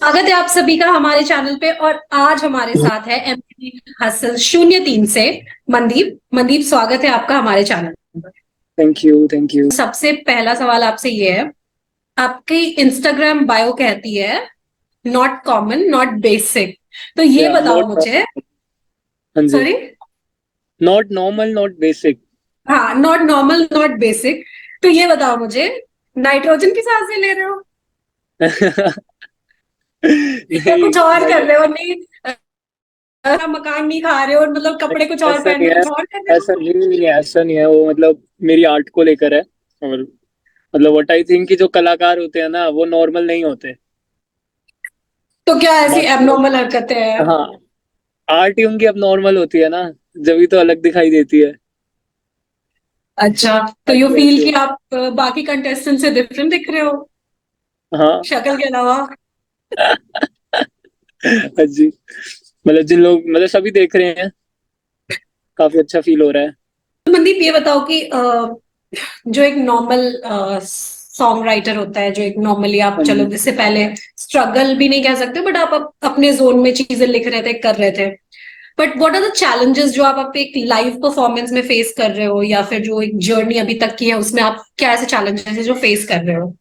स्वागत है आप सभी का हमारे चैनल पे। और आज हमारे साथ है एमपी हसल 03 से मनदीप। मनदीप, स्वागत है आपका हमारे चैनल पर। Thank you thank you. सबसे पहला सवाल आपसे ये है, आपकी इंस्टाग्राम बायो कहती है नॉट कॉमन नॉट बेसिक, तो ये या बताओ नॉट, मुझे। हाँ जी। Sorry. Not normal not basic. हाँ, नॉट नॉर्मल नॉट बेसिक। तो ये बताओ मुझे, नाइट्रोजन की सांसें ले रहे हो या नहीं, कुछ और कर नहीं, रहे हो? नहीं, मकान नहीं खा रहे हो, मतलब कपड़े कुछ और ऐसा पहन नहीं रहे हो, है। कुछ और कर रहे हो? ऐसा नहीं नहीं है, ऐसा नहीं है। वो मतलब मेरी आर्ट को लेकर है। और मतलब व्हाट आई थिंक कि जो कलाकार होते हैं ना वो नॉर्मल नहीं होते। तो क्या ऐसी बाकी एबनॉर्मल हरकतें हैं? हाँ, आर्ट ही उनकी अब नॉर्मल होती है ना, जब तो अलग दिखाई देती है। अच्छा, तो यू बाकी फील ऐसे कि आप बाकी कंटेस्टेंट से डिफरेंट दिख रहे हो हाँ। शक्ल के अलावा? हाँ जी। मतलब जिन लोग मतलब सभी देख रहे हैं, काफी अच्छा फील हो रहा है। तो मनदीप, ये बताओ कि जो एक नॉर्मल सॉन्ग राइटर होता है, जो एक नॉर्मली आप, हाँ चलो जी। इससे पहले स्ट्रगल भी नहीं कह सकते, बट आप अपने जोन में चीजें लिख रहे थे, कर रहे थे, but what are the challenges जो आप एक लाइव परफॉर्मेंस में फेस कर रहे हो, या फिर जो एक जर्नी अभी तक की है उसमें आप क्या ऐसे चैलेंजेस है जो फेस कर रहे हो?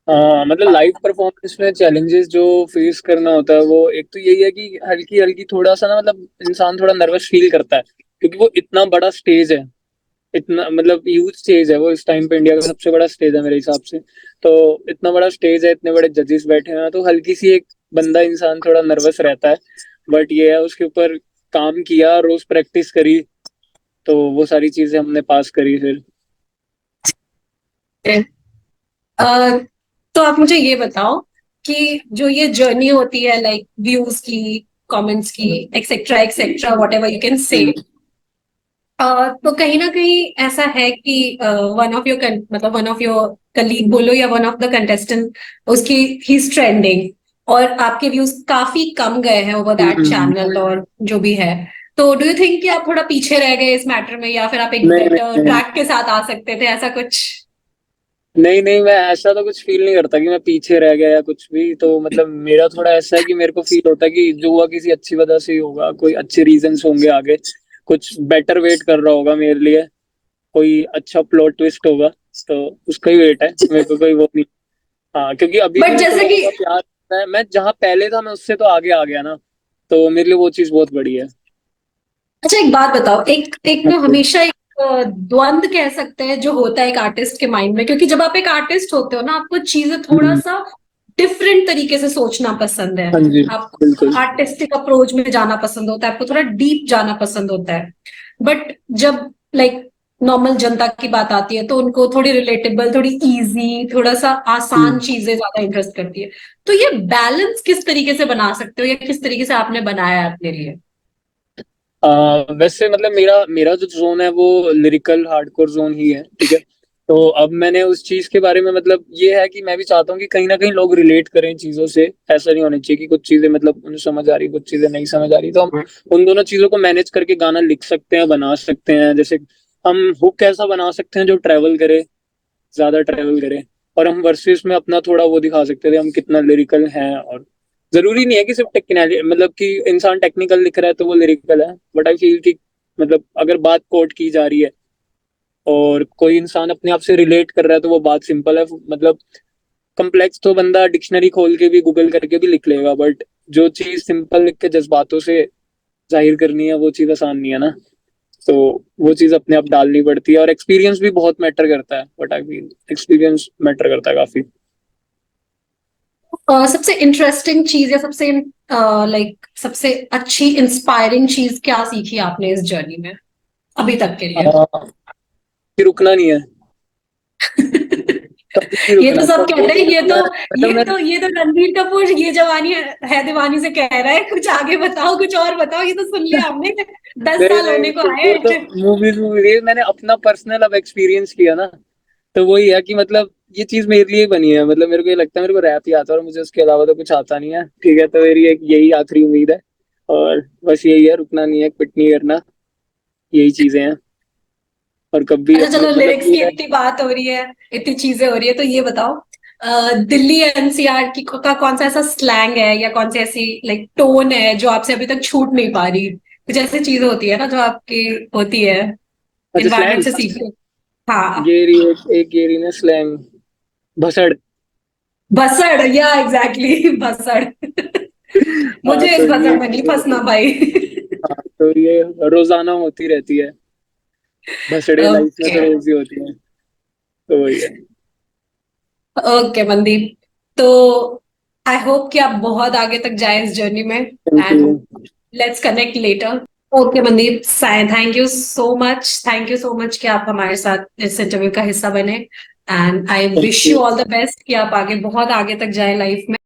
हाँ मतलब लाइव परफॉर्मेंस में चैलेंजेस जो फेस करना होता है वो एक तो यही है कि हल्की हल्की थोड़ा सा ना मतलब इंसान थोड़ा नर्वस फील करता है, क्योंकि वो इतना बड़ा स्टेज है। इतना मतलब ह्यूज स्टेज है वो, इस टाइम पे इंडिया का सबसे बड़ा स्टेज है मेरे हिसाब से। तो इतना बड़ा स्टेज है, इतने बड़े जजेस बैठे हैं, तो हल्की सी एक बंदा इंसान थोड़ा नर्वस रहता है। बट ये है, उसके ऊपर काम किया, रोज प्रैक्टिस करी, तो वो सारी चीजें हमने पास करी फिर। अ, तो आप मुझे ये बताओ कि जो ये जर्नी होती है, लाइक व्यूज की, कमेंट्स की, etcetera etcetera, whatever you can say, hmm. तो कहीं ना कहीं ऐसा है कि वन ऑफ योर, मतलब वन ऑफ योर कलीग बोलो या वन ऑफ द कंटेस्टेंट, उसकी ही ट्रेंडिंग, और आपके व्यूज काफी कम गए हैं ओवर दैट हम्म। चैनल और जो भी है। तो डू यू थिंक कि आप थोड़ा पीछे रह गए इस मैटर में, या फिर आप एक नहीं बेटर नहीं नहीं, ट्रैक के साथ आ सकते थे, ऐसा कुछ? नहीं नहीं, मैं ऐसा तो कुछ फील नहीं करता कि मैं पीछे रह गया या कुछ भी। तो मतलब मेरा थोड़ा ऐसा है कि मेरे को फील होता है कि जो हुआ किसी अच्छी वजह से ही होगा, कोई अच्छे रीजंस होंगे आगे, कुछ बेटर वेट कर रहा होगा मेरे लिए, कोई अच्छा प्लॉट ट्विस्ट होगा। तो उसका ही वेट है, मेरे को कोई वो नहीं। हाँ, क्योंकि अभी भी बट मेरे को जैसे लोगों कि, का प्यार, मैं जहाँ पहले था मैं उससे तो आगे आ गया ना, तो मेरे लिए वो चीज बहुत बड़ी है। अच्छा एक बात बताओ, एक एक हाँ ना जी। हमेशा एक द्वंद कह सकते हैं जो होता है एक आर्टिस्ट के माइंड में, क्योंकि जब आप एक आर्टिस्ट होते हो ना, आपको चीजें थोड़ा हम्म। सा डिफरेंट तरीके से सोचना पसंद है। हाँ जी। आपको बिल्कुल। आर्टिस्टिक अप्रोच में जाना पसंद होता है, आपको थोड़ा डीप जाना पसंद होता है। बट जब लाइक नॉर्मल जनता की बात आती है, तो उनको थोड़ी रिलेटेबल, थोड़ी इजी, थोड़ा सा आसान हम्म। चीजें ज्यादा इंटरेस्ट करती है। तो ये बैलेंस किस तरीके से बना सकते हो, या किस तरीके से आपने बनाया है अपने लिए? वैसे मतलब मेरा मेरा जो जोन है वो लिरिकल हार्डकोर जोन ही है, ठीक है। तो अब मैंने उस चीज के बारे में मतलब ये है कि मैं भी चाहता हूँ कि कहीं ना कहीं लोग रिलेट करें चीजों से। ऐसा नहीं होना चाहिए कि कुछ चीजें मतलब उन्हें समझ आ रही, कुछ चीजें नहीं समझ आ रही, तो हम उन दोनों चीजों को मैनेज करके गाना लिख सकते हैं, बना सकते हैं। जैसे हम हुक ऐसा बना सकते हैं जो ट्रेवल करे, ज्यादा ट्रेवल करे, और हम वर्सेस में अपना थोड़ा वो दिखा सकते थे हम कितना लिरिकल हैं। और जरूरी नहीं है कि सिर्फ टेक्निकल, मतलब कि इंसान टेक्निकल लिख रहा है तो वो लिरिकल है, बट आई फील कि मतलब अगर बात कोट की जा रही है और कोई इंसान अपने आप से रिलेट कर रहा है तो वो बात सिंपल है। मतलब कम्प्लेक्स तो बंदा डिक्शनरी खोल के भी गूगल करके भी लिख लेगा, बट जो चीज सिंपल लिख के जज्बातों से जाहिर करनी है वो चीज आसान नहीं है ना। तो वो चीज अपने आप डालनी पड़ती है, और एक्सपीरियंस भी बहुत मैटर करता है। But I feel experience matter करता है काफी। सबसे इंटरेस्टिंग चीज, या सबसे लाइक सबसे अच्छी इंस्पायरिंग चीज क्या सीखी आपने इस जर्नी में अभी तक के लिए? हाँ, कि रुकना नहीं है, कभी नहीं ये तो रुकना, सब कभी कहते हैं, नहीं रुकना है। मतलब मैं ये तो रणबीर कपूर ये जवानी है दीवानी से कह रहा है। कुछ आगे बताओ, कुछ और बताओ, ये तो सुन लिया हमने। 10 साल नहीं होने को नहीं, आए वो तो हैं। मूवीज मूवी मैंने अपना पर्सनल अब एक्सपीरियंस किया ना। तो वही है कि मतलब ये चीज मेरे लिए बनी है। मतलब मेरे को ये लगता है मेरे को रैप ही आता है और मुझे उसके अलावा तो कुछ आता नहीं है, ठीक है। तो मेरी एक यही आखिरी उम्मीद है, और बस यही है, रुकना नहीं है, क्विट नहीं करना, यही चीजें हैं। और कभी अच्छा अपने चलो, मतलब लिरिक्स की ये है। इतनी बात हो रही है, इतनी चीजें हो रही है, तो ये बताओ, दिल्ली एनसीआर की का कौन सा ऐसा स्लैंग है या कौन सी ऐसी लाइक टोन है जो आपसे अभी तक छूट नहीं पा रही? कुछ ऐसी चीज होती है ना जो आपकी होती है अच्छा, इन्वायरमेंट स्लैंग। से सीखते। हाँ। ये रही एक ये रही ना स्लैंग, भसड़। भसड़, या एग्जैक्टली भसड़। हाँ मुझे तो इस भसड़ ये में नहीं फंसना भाई। हाँ तो ये रोजाना होती रहती है। भसड़े लाइफ में ओके। तो रोज ही होती है। तो वही है। ओके मनदीप, तो आई होप कि आप बहुत आगे तक जाए इस जर्नी में, thank you. And let's connect later. Okay Mandeep, thank you so much, thank you so much कि आप हमारे साथ इस इंटरव्यू का हिस्सा बने, and I thank wish you. You all the best कि आप आगे बहुत आगे तक जाए लाइफ में।